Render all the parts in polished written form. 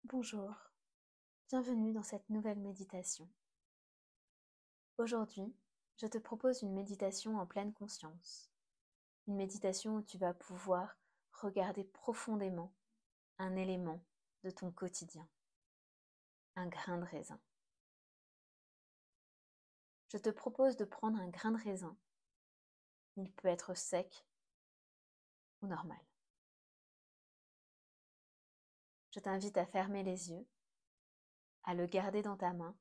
Bonjour, bienvenue dans cette nouvelle méditation. Aujourd'hui, je te propose une méditation en pleine conscience. Une méditation où tu vas pouvoir regarder profondément un élément de ton quotidien, un grain de raisin. Je te propose de prendre un grain de raisin. Il peut être sec ou normal. Je t'invite à fermer les yeux, à le garder dans ta main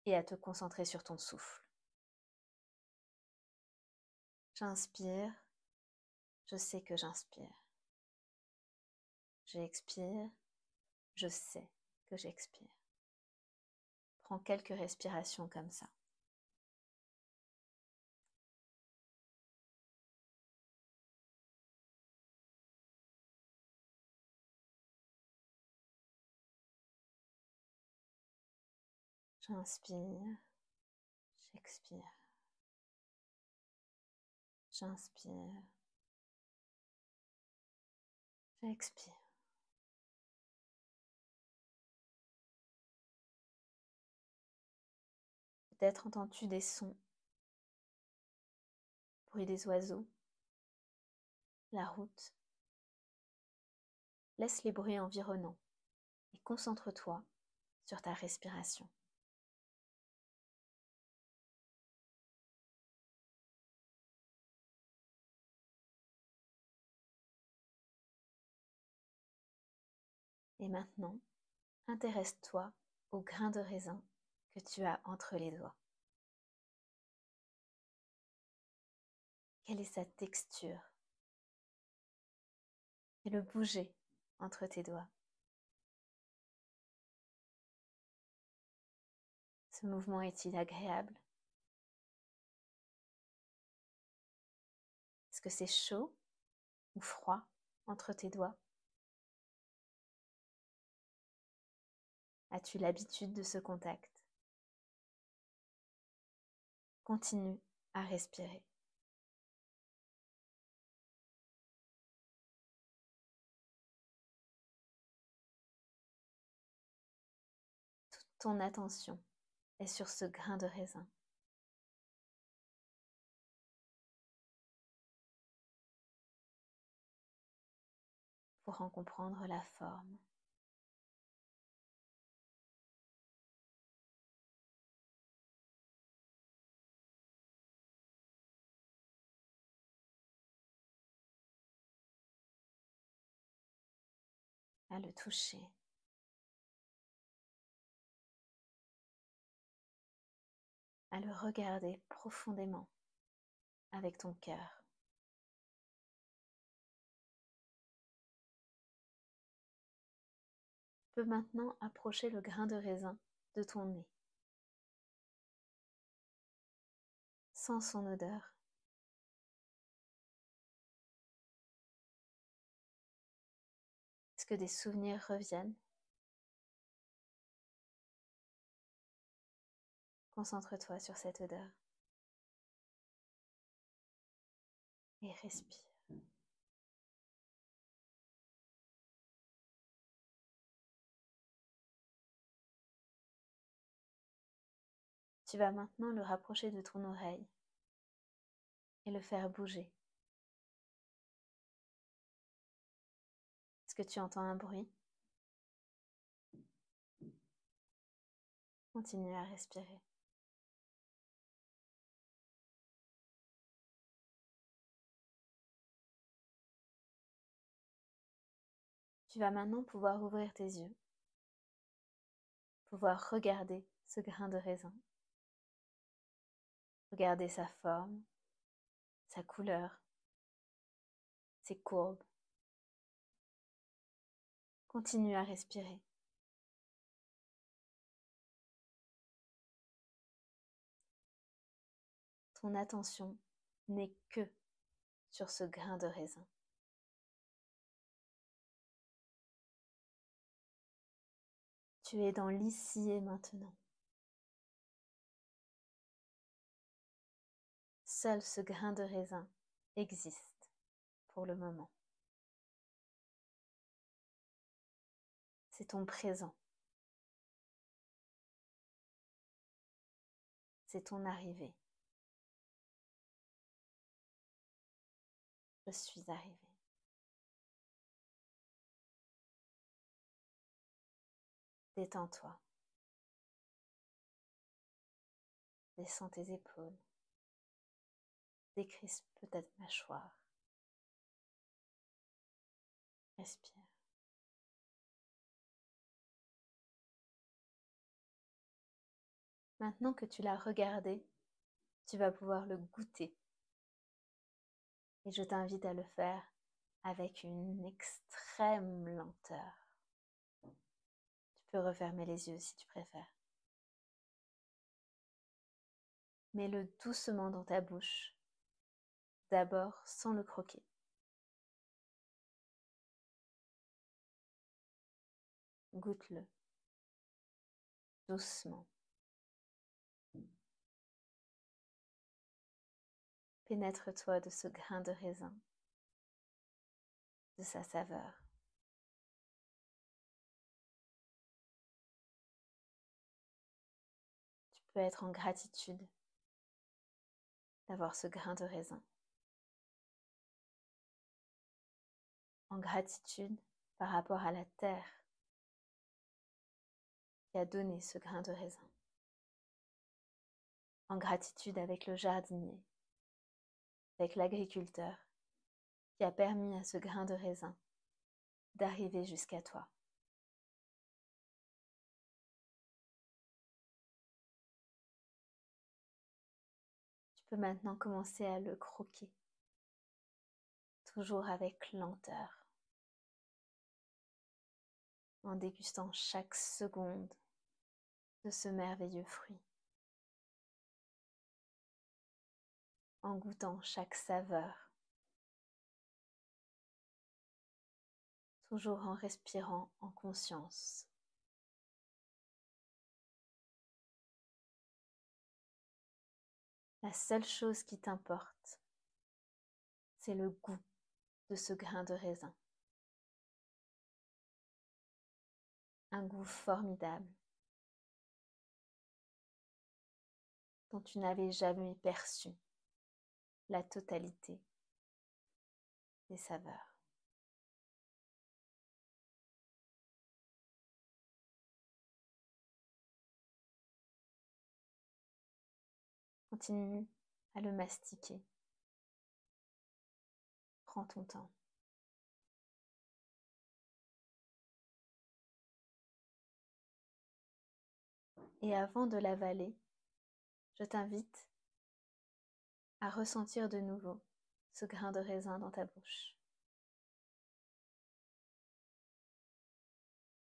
et à te concentrer sur ton souffle. J'inspire, je sais que j'inspire. J'expire, je sais que j'expire. Prends quelques respirations comme ça. J'inspire, j'expire. J'inspire, j'expire. Peut-être entends-tu des sons, bruit des oiseaux, la route. Laisse les bruits environnants et concentre-toi sur ta respiration. Et maintenant, intéresse-toi au grain de raisin que tu as entre les doigts. Quelle est sa texture? Et le bouger entre tes doigts. Ce mouvement est-il agréable? Est-ce que c'est chaud ou froid entre tes doigts? As-tu l'habitude de ce contact? Continue à respirer. Toute ton attention est sur ce grain de raisin. Pour en comprendre la forme. À le toucher. À le regarder profondément avec ton cœur. Tu peux maintenant approcher le grain de raisin de ton nez. Sens son odeur. Est-ce que des souvenirs reviennent? Concentre-toi sur cette odeur. Et respire. Tu vas maintenant le rapprocher de ton oreille et le faire bouger. Est-ce que tu entends un bruit? Continue à respirer. Tu vas maintenant pouvoir ouvrir tes yeux, pouvoir regarder ce grain de raisin, regarder sa forme, sa couleur, ses courbes. Continue à respirer. Ton attention n'est que sur ce grain de raisin. Tu es dans l'ici et maintenant. Seul ce grain de raisin existe. Pour le moment. C'est ton présent. C'est ton arrivée. Je suis arrivée. Détends-toi. Descends tes épaules. Décrispe ta mâchoire. Respire. Maintenant que tu l'as regardé, tu vas pouvoir le goûter. Et je t'invite à le faire avec une extrême lenteur. Tu peux refermer les yeux si tu préfères. Mets-le doucement dans ta bouche, d'abord sans le croquer. Goûte-le, doucement. Pénètre-toi de ce grain de raisin, de sa saveur. Tu peux être en gratitude d'avoir ce grain de raisin. En gratitude par rapport à la terre qui a donné ce grain de raisin. En gratitude avec le jardinier, avec l'agriculteur qui a permis à ce grain de raisin d'arriver jusqu'à toi. Tu peux maintenant commencer à le croquer, toujours avec lenteur, en dégustant chaque seconde de ce merveilleux fruit, en goûtant chaque saveur, toujours en respirant en conscience. La seule chose qui t'importe, c'est le goût de ce grain de raisin. Un goût formidable dont tu n'avais jamais perçu la totalité des saveurs. Continue à le mastiquer. Prends ton temps. Et avant de l'avaler, je t'invite à ressentir de nouveau ce grain de raisin dans ta bouche.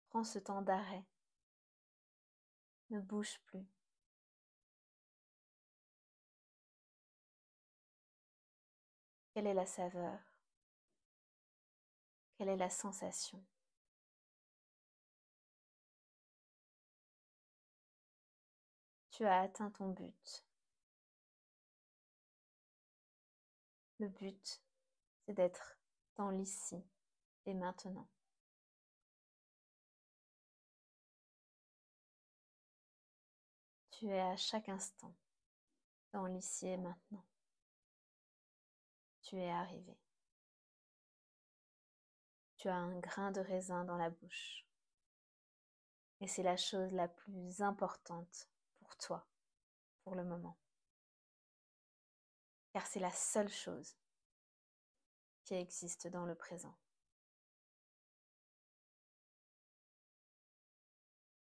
Prends ce temps d'arrêt. Ne bouge plus. Quelle est la saveur? Quelle est la sensation? Tu as atteint ton but. Le but, c'est d'être dans l'ici et maintenant. Tu es à chaque instant dans l'ici et maintenant. Tu es arrivé. Tu as un grain de raisin dans la bouche. Et c'est la chose la plus importante pour toi, pour le moment. Car c'est la seule chose qui existe dans le présent.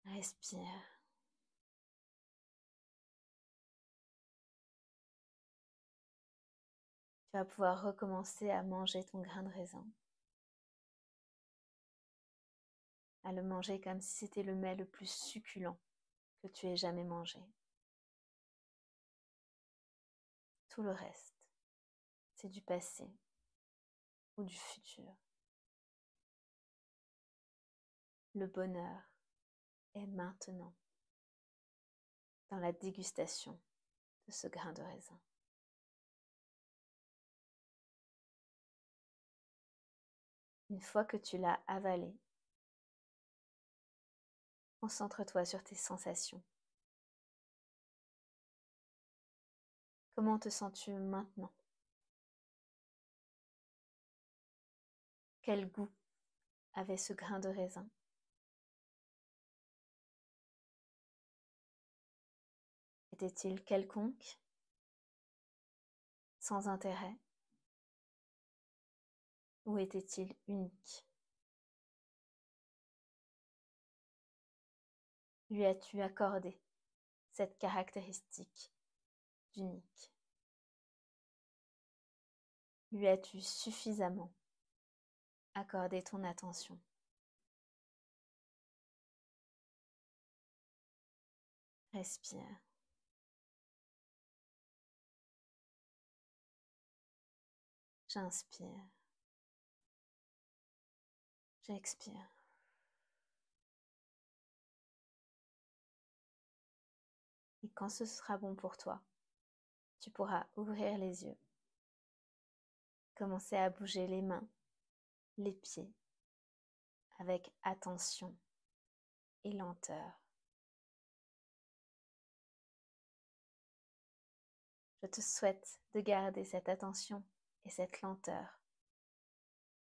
Respire. Tu vas pouvoir recommencer à manger ton grain de raisin. À le manger comme si c'était le mets le plus succulent que tu aies jamais mangé. Tout le reste, c'est du passé ou du futur. Le bonheur est maintenant dans la dégustation de ce grain de raisin. Une fois que tu l'as avalé, Concentre-toi sur tes sensations. Comment te sens-tu maintenant? Quel goût avait ce grain de raisin? Était-il quelconque, sans intérêt, ou était-il unique? Lui as-tu accordé cette caractéristique d'unique? Lui as-tu suffisamment accordé ton attention? Respire. J'inspire. J'expire. Et quand ce sera bon pour toi, tu pourras ouvrir les yeux, commencer à bouger les mains, les pieds, avec attention et lenteur. Je te souhaite de garder cette attention et cette lenteur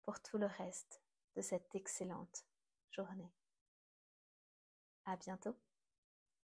pour tout le reste de cette excellente journée. À bientôt.